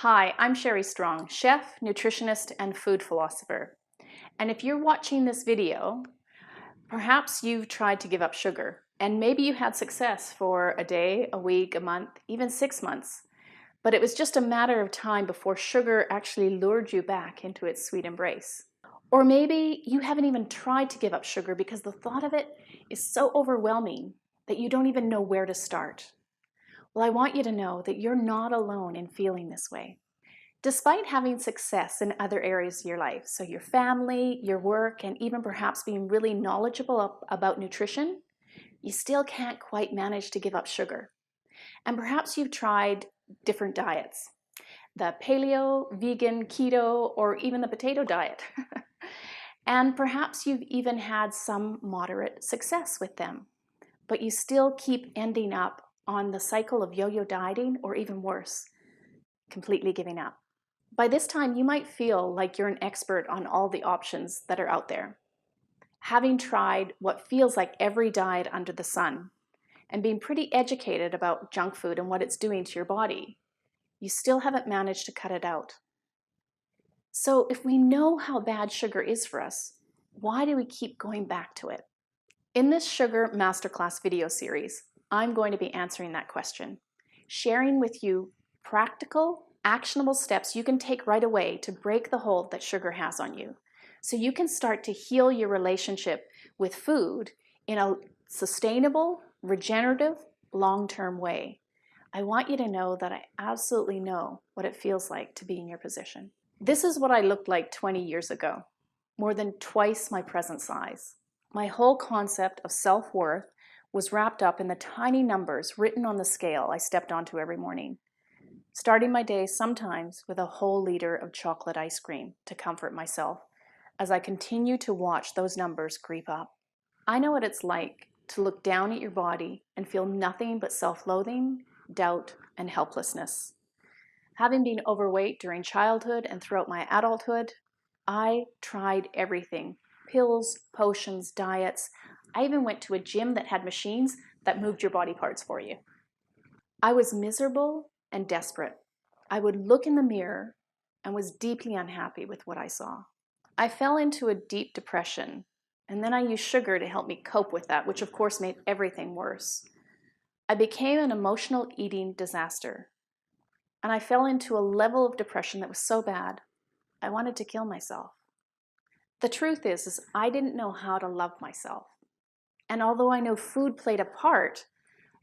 Hi, I'm Sherry Strong, chef, nutritionist, and food philosopher. And if you're watching this video, perhaps you've tried to give up sugar, and maybe you had success for a day, a week, a month, even 6 months. But it was just a matter of time before sugar actually lured you back into its sweet embrace. Or maybe you haven't even tried to give up sugar because the thought of it is so overwhelming that you don't even know where to start. Well, I want you to know that you're not alone in feeling this way. Despite having success in other areas of your life, so your family, your work, and even perhaps being really knowledgeable about nutrition, you still can't quite manage to give up sugar. And perhaps you've tried different diets, the paleo, vegan, keto, or even the potato diet. And perhaps you've even had some moderate success with them, but you still keep ending up on the cycle of yo-yo dieting, or even worse, completely giving up. By this time, you might feel like you're an expert on all the options that are out there. Having tried what feels like every diet under the sun and being pretty educated about junk food and what it's doing to your body, you still haven't managed to cut it out. So if we know how bad sugar is for us, why do we keep going back to it? In this Sugar Masterclass video series, I'm going to be answering that question, sharing with you practical, actionable steps you can take right away to break the hold that sugar has on you, so you can start to heal your relationship with food in a sustainable, regenerative, long-term way. I want you to know that I absolutely know what it feels like to be in your position. This is what I looked like 20 years ago, more than twice my present size. My whole concept of self-worth was wrapped up in the tiny numbers written on the scale I stepped onto every morning, starting my day sometimes with a whole liter of chocolate ice cream to comfort myself as I continue to watch those numbers creep up. I know what it's like to look down at your body and feel nothing but self-loathing, doubt, and helplessness. Having been overweight during childhood and throughout my adulthood, I tried everything. Pills, potions, diets. I even went to a gym that had machines that moved your body parts for you. I was miserable and desperate. I would look in the mirror and was deeply unhappy with what I saw. I fell into a deep depression, and then I used sugar to help me cope with that, which of course made everything worse. I became an emotional eating disaster, and I fell into a level of depression that was so bad, I wanted to kill myself. The truth is I didn't know how to love myself. And although I know food played a part,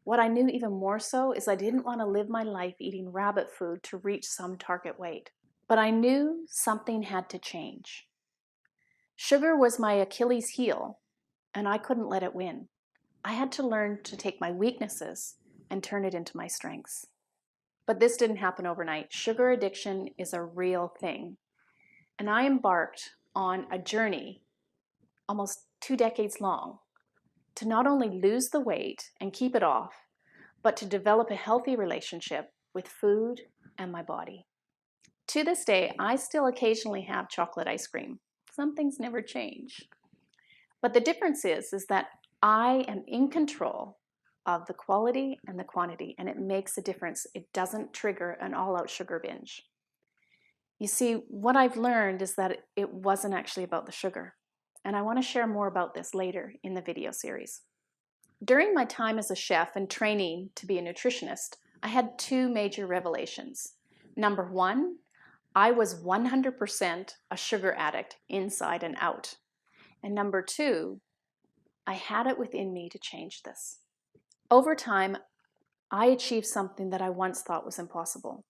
what I knew even more so is I didn't want to live my life eating rabbit food to reach some target weight. But I knew something had to change. Sugar was my Achilles heel, and I couldn't let it win. I had to learn to take my weaknesses and turn it into my strengths. But this didn't happen overnight. Sugar addiction is a real thing. And I embarked on a journey almost 2 decades long to not only lose the weight and keep it off, but to develop a healthy relationship with food and my body. To this day, I still occasionally have chocolate ice cream. Some things never change. But the difference is that I am in control of the quality and the quantity, and it makes a difference. It doesn't trigger an all-out sugar binge. You see, what I've learned is that it wasn't actually about the sugar. And I want to share more about this later in the video series. During my time as a chef and training to be a nutritionist, I had 2 major revelations. Number 1, I was 100% a sugar addict inside and out. And number 2, I had it within me to change this. Over time, I achieved something that I once thought was impossible.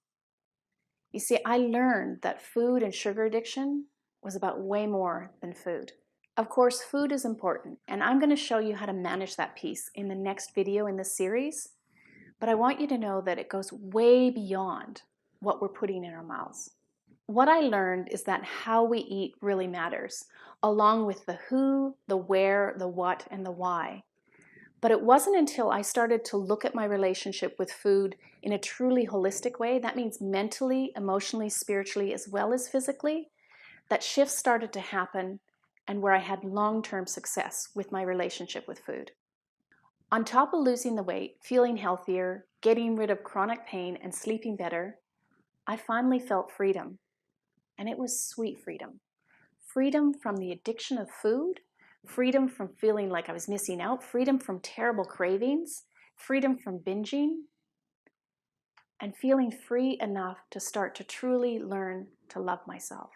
You see, I learned that food and sugar addiction was about way more than food. Of course, food is important, and I'm going to show you how to manage that piece in the next video in this series, but I want you to know that it goes way beyond what we're putting in our mouths. What I learned is that how we eat really matters, along with the who, the where, the what, and the why. But it wasn't until I started to look at my relationship with food in a truly holistic way, that means mentally, emotionally, spiritually, as well as physically, that shifts started to happen and where I had long-term success with my relationship with food. On top of losing the weight, feeling healthier, getting rid of chronic pain, and sleeping better, I finally felt freedom, and it was sweet freedom. Freedom from the addiction of food, freedom from feeling like I was missing out, freedom from terrible cravings, freedom from binging, and feeling free enough to start to truly learn to love myself.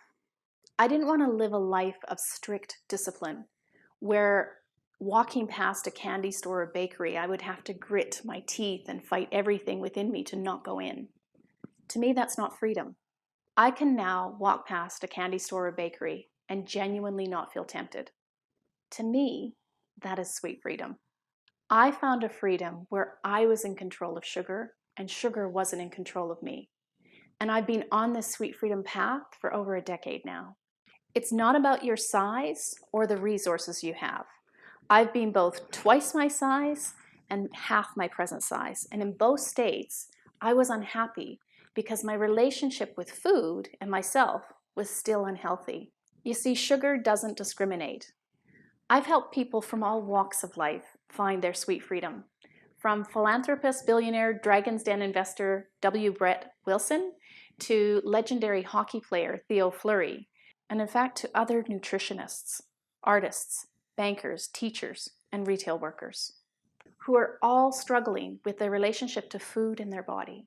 I didn't want to live a life of strict discipline where walking past a candy store or bakery, I would have to grit my teeth and fight everything within me to not go in. To me, that's not freedom. I can now walk past a candy store or bakery and genuinely not feel tempted. To me, that is sweet freedom. I found a freedom where I was in control of sugar and sugar wasn't in control of me. And I've been on this sweet freedom path for over a decade now. It's not about your size or the resources you have. I've been both twice my size and half my present size. And in both states, I was unhappy because my relationship with food and myself was still unhealthy. You see, sugar doesn't discriminate. I've helped people from all walks of life find their sweet freedom. From philanthropist, billionaire, Dragon's Den investor W. Brett Wilson to legendary hockey player Theo Fleury, and in fact to other nutritionists, artists, bankers, teachers, and retail workers who are all struggling with their relationship to food in their body.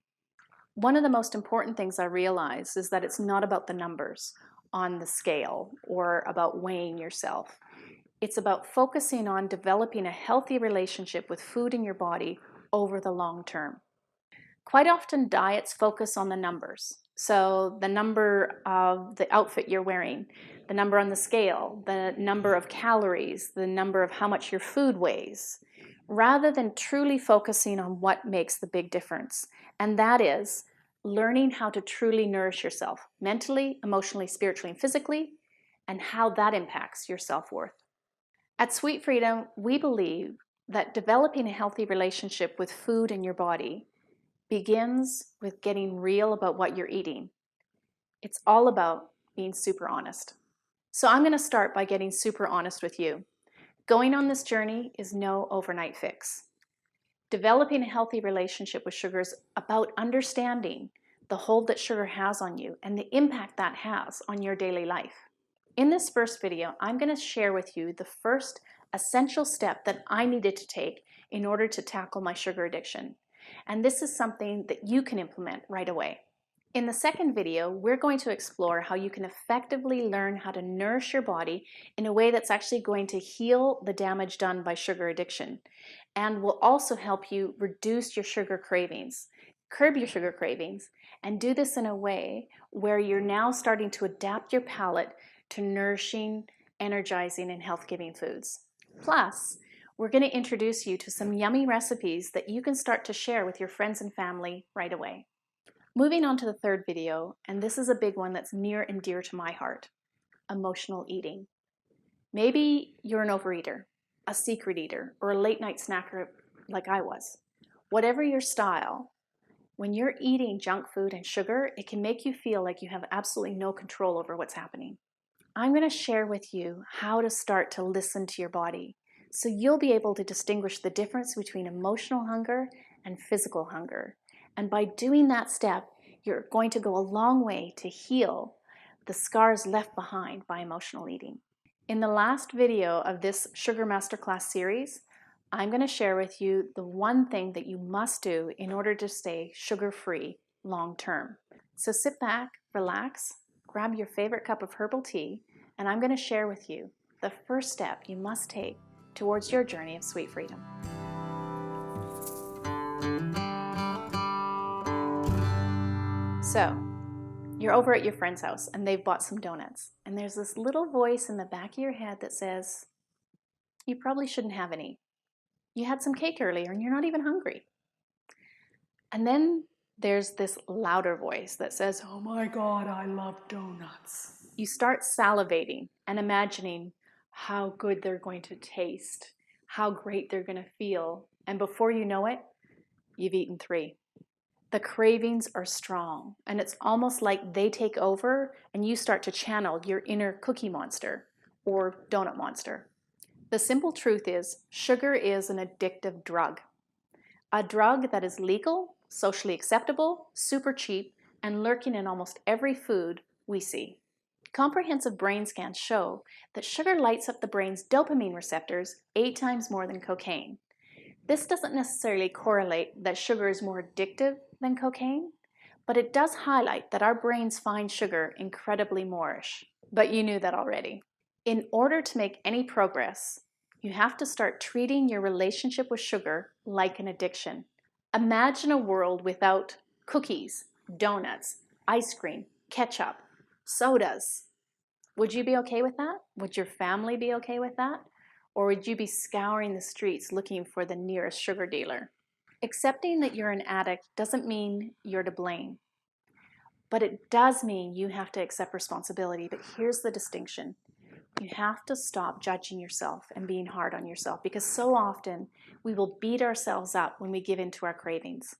One of the most important things I realize is that it's not about the numbers on the scale or about weighing yourself. It's about focusing on developing a healthy relationship with food in your body over the long term. Quite often diets focus on the numbers. So the number of the outfit you're wearing, the number on the scale, the number of calories, the number of how much your food weighs, rather than truly focusing on what makes the big difference. And that is learning how to truly nourish yourself mentally, emotionally, spiritually, and physically, and how that impacts your self-worth. At Sweet Freedom, we believe that developing a healthy relationship with food in your body begins with getting real about what you're eating. It's all about being super honest. So I'm going to start by getting super honest with you. Going on this journey is no overnight fix. Developing a healthy relationship with sugar is about understanding the hold that sugar has on you and the impact that has on your daily life. In this first video, I'm going to share with you the first essential step that I needed to take in order to tackle my sugar addiction. And this is something that you can implement right away. In the second video, we're going to explore how you can effectively learn how to nourish your body in a way that's actually going to heal the damage done by sugar addiction and will also help you reduce your sugar cravings, curb your sugar cravings, and do this in a way where you're now starting to adapt your palate to nourishing, energizing, and health-giving foods. Plus, we're going to introduce you to some yummy recipes that you can start to share with your friends and family right away. Moving on to the third video, and this is a big one that's near and dear to my heart, emotional eating. Maybe you're an overeater, a secret eater, or a late night snacker like I was. Whatever your style, when you're eating junk food and sugar, it can make you feel like you have absolutely no control over what's happening. I'm going to share with you how to start to listen to your body so you'll be able to distinguish the difference between emotional hunger and physical hunger. And by doing that step, you're going to go a long way to heal the scars left behind by emotional eating. In the last video of this Sugar Masterclass series, I'm going to share with you the one thing that you must do in order to stay sugar-free long term. So sit back, relax, grab your favorite cup of herbal tea, and I'm going to share with you the first step you must take towards your journey of sweet freedom. So, you're over at your friend's house and they've bought some donuts, and there's this little voice in the back of your head that says, you probably shouldn't have any. You had some cake earlier and you're not even hungry. And then there's this louder voice that says, oh my God, I love donuts. You start salivating and imagining how good they're going to taste, how great they're going to feel. And before you know it, you've eaten 3. The cravings are strong, and it's almost like they take over and you start to channel your inner cookie monster or donut monster. The simple truth is, sugar is an addictive drug. A drug that is legal, socially acceptable, super cheap, and lurking in almost every food we see. Comprehensive brain scans show that sugar lights up the brain's dopamine receptors 8 times more than cocaine. This doesn't necessarily correlate that sugar is more addictive than cocaine, but it does highlight that our brains find sugar incredibly moreish. But you knew that already. In order to make any progress, you have to start treating your relationship with sugar like an addiction. Imagine a world without cookies, donuts, ice cream, ketchup, sodas. Would you be okay with that? Would your family be okay with that? Or would you be scouring the streets looking for the nearest sugar dealer? Accepting that you're an addict doesn't mean you're to blame, but it does mean you have to accept responsibility. But here's the distinction. You have to stop judging yourself and being hard on yourself, because so often we will beat ourselves up when we give in to our cravings.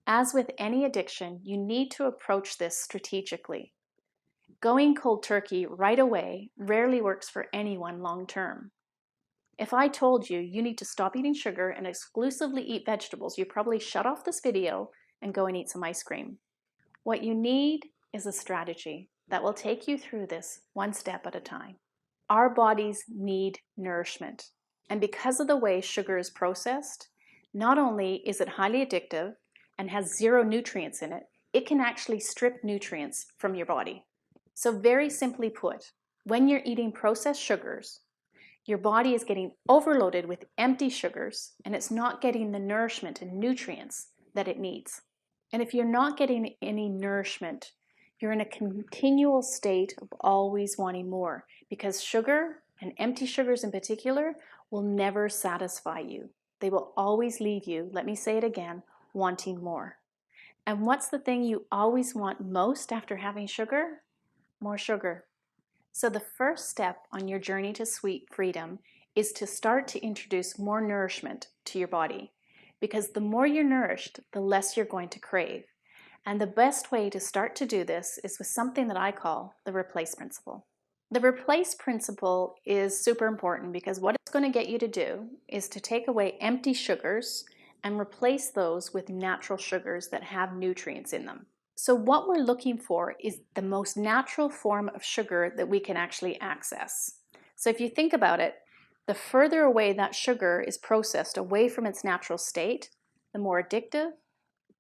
As with any addiction, you need to approach this strategically. Going cold turkey right away rarely works for anyone long term. If I told you you need to stop eating sugar and exclusively eat vegetables, you'd probably shut off this video and go and eat some ice cream. What you need is a strategy that will take you through this one step at a time. Our bodies need nourishment. And because of the way sugar is processed, not only is it highly addictive and has 0 nutrients in it, it can actually strip nutrients from your body. So very simply put, when you're eating processed sugars, your body is getting overloaded with empty sugars and it's not getting the nourishment and nutrients that it needs. And if you're not getting any nourishment, you're in a continual state of always wanting more, because sugar, and empty sugars in particular, will never satisfy you. They will always leave you, let me say it again, wanting more. And what's the thing you always want most after having sugar? More sugar. So the first step on your journey to sweet freedom is to start to introduce more nourishment to your body, because the more you're nourished, the less you're going to crave. And the best way to start to do this is with something that I call the replace principle. The replace principle is super important because what it's going to get you to do is to take away empty sugars and replace those with natural sugars that have nutrients in them. So what we're looking for is the most natural form of sugar that we can actually access. So if you think about it, the further away that sugar is processed away from its natural state, the more addictive,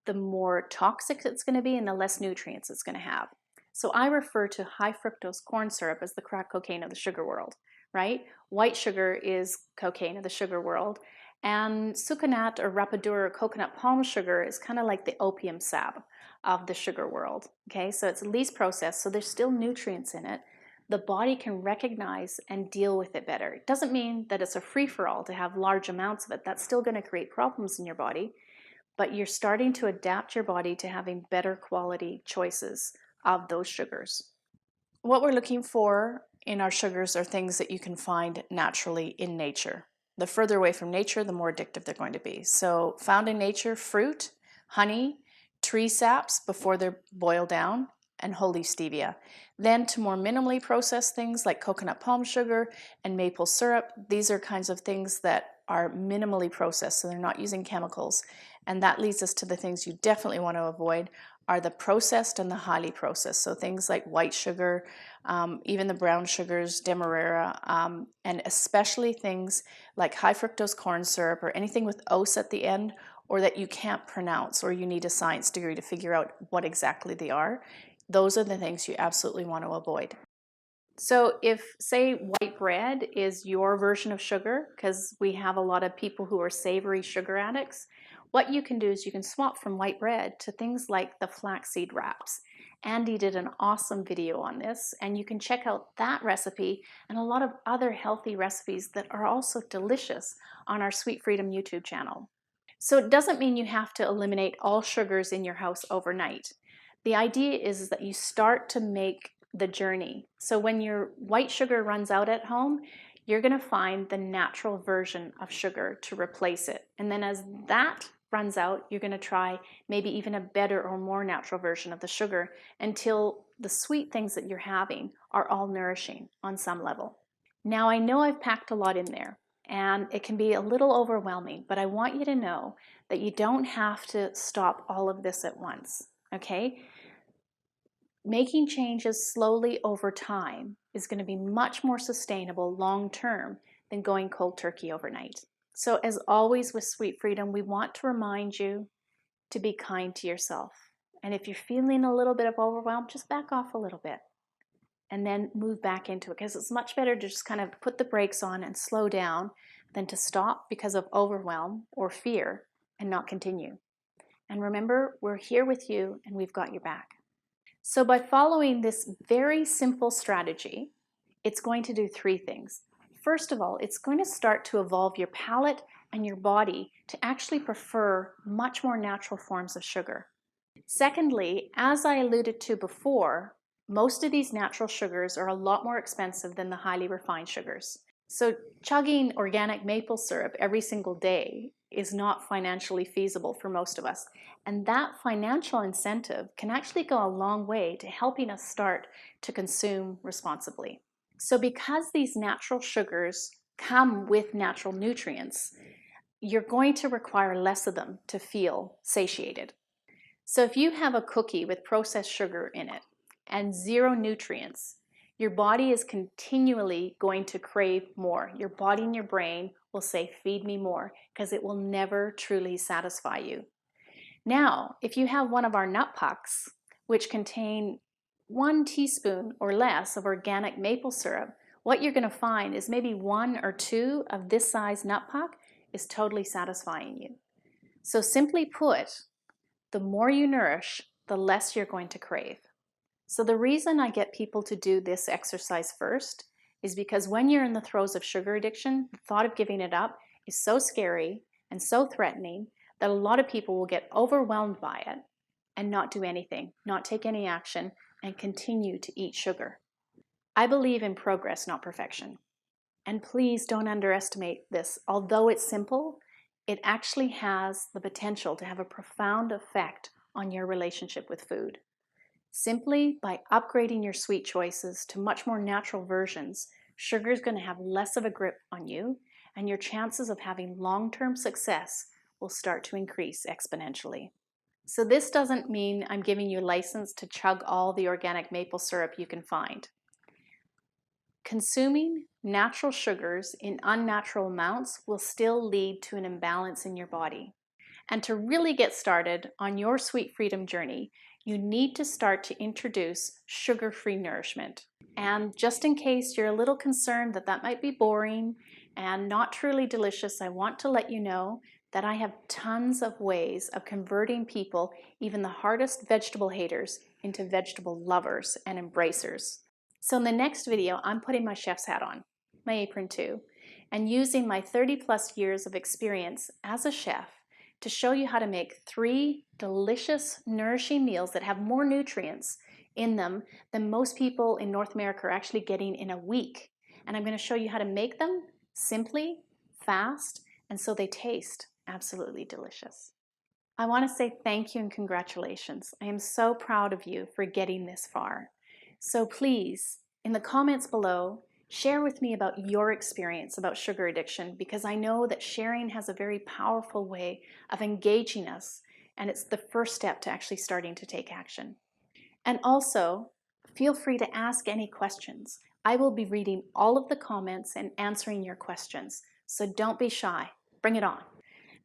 the more toxic it's going to be, and the less nutrients it's going to have. So I refer to high fructose corn syrup as the crack cocaine of the sugar world, right? White sugar is cocaine of the sugar world. And sucanat or rapadura or coconut palm sugar is kind of like the opium sap of the sugar world. Okay, so it's least processed, so there's still nutrients in it. The body can recognize and deal with it better. It doesn't mean that it's a free-for-all to have large amounts of it. That's still going to create problems in your body, but you're starting to adapt your body to having better quality choices of those sugars. What we're looking for in our sugars are things that you can find naturally in nature. The further away from nature, the more addictive they're going to be. So found in nature, fruit, honey, tree saps before they're boiled down, and whole leaf stevia. Then to more minimally processed things like coconut palm sugar and maple syrup. These are kinds of things that are minimally processed, so they're not using chemicals. And that leads us to the things you definitely want to avoid are the processed and the highly processed. So things like white sugar, even the brown sugars, demerara, and especially things like high fructose corn syrup or anything with "-ose" at the end, or that you can't pronounce or you need a science degree to figure out what exactly they are. Those are the things you absolutely want to avoid. So if, say, white bread is your version of sugar, because we have a lot of people who are savory sugar addicts, what you can do is you can swap from white bread to things like the flaxseed wraps. Andy did an awesome video on this, and you can check out that recipe and a lot of other healthy recipes that are also delicious on our Sweet Freedom YouTube channel. So it doesn't mean you have to eliminate all sugars in your house overnight. The idea is that you start to make the journey. So when your white sugar runs out at home, you're going to find the natural version of sugar to replace it. And then as that runs out, you're going to try maybe even a better or more natural version of the sugar until the sweet things that you're having are all nourishing on some level. Now I know I've packed a lot in there and it can be a little overwhelming, but I want you to know that you don't have to stop all of this at once, okay? making changes slowly over time is going to be much more sustainable long term than going cold turkey overnight. So as always with Sweet Freedom, we want to remind you to be kind to yourself. And if you're feeling a little bit of overwhelm, just back off a little bit and then move back into it, because it's much better to just kind of put the brakes on and slow down than to stop because of overwhelm or fear and not continue. And remember, we're here with you and we've got your back. So by following this very simple strategy, it's going to do three things. First of all, it's going to start to evolve your palate and your body to actually prefer much more natural forms of sugar. Secondly, as I alluded to before, most of these natural sugars are a lot more expensive than the highly refined sugars. So chugging organic maple syrup every single day is not financially feasible for most of us. And that financial incentive can actually go a long way to helping us start to consume responsibly. So because these natural sugars come with natural nutrients, you're going to require less of them to feel satiated. So if you have a cookie with processed sugar in it and zero nutrients, your body is continually going to crave more. Your body and your brain will say, feed me more, because it will never truly satisfy you. Now, if you have one of our nut pucks, which contain 1 teaspoon or less of organic maple syrup, what you're going to find is maybe 1 or 2 of this size nut puck is totally satisfying you. So simply put, the more you nourish, the less you're going to crave. So the reason I get people to do this exercise first is because when you're in the throes of sugar addiction, the thought of giving it up is so scary and so threatening that a lot of people will get overwhelmed by it and not do anything, not take any action, and continue to eat sugar. I believe in progress, not perfection. And please don't underestimate this. Although it's simple, it actually has the potential to have a profound effect on your relationship with food. Simply by upgrading your sweet choices to much more natural versions, sugar is going to have less of a grip on you, and your chances of having long-term success will start to increase exponentially. So this doesn't mean I'm giving you license to chug all the organic maple syrup you can find. Consuming natural sugars in unnatural amounts will still lead to an imbalance in your body. And to really get started on your Sweet Freedom journey, you need to start to introduce sugar-free nourishment. And just in case you're a little concerned that that might be boring and not truly delicious, I want to let you know that I have tons of ways of converting people, even the hardest vegetable haters, into vegetable lovers and embracers. So in the next video, I'm putting my chef's hat on, my apron too, and using my 30+ years of experience as a chef to show you how to make 3 delicious, nourishing meals that have more nutrients in them than most people in North America are actually getting in a week. And I'm going to show you how to make them simply, fast, and so they taste absolutely delicious. I want to say thank you and congratulations. I am so proud of you for getting this far. So please, in the comments below, share with me about your experience about sugar addiction, because I know that sharing has a very powerful way of engaging us, and it's the first step to actually starting to take action. And also, feel free to ask any questions. I will be reading all of the comments and answering your questions, so don't be shy. Bring it on.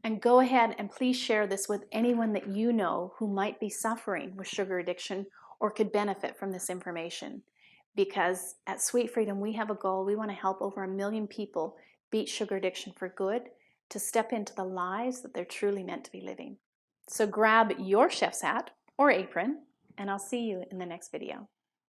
And go ahead and please share this with anyone that you know who might be suffering with sugar addiction or could benefit from this information. Because at Sweet Freedom, we have a goal. We want to help over 1 million people beat sugar addiction for good, to step into the lives that they're truly meant to be living. So grab your chef's hat or apron, and I'll see you in the next video.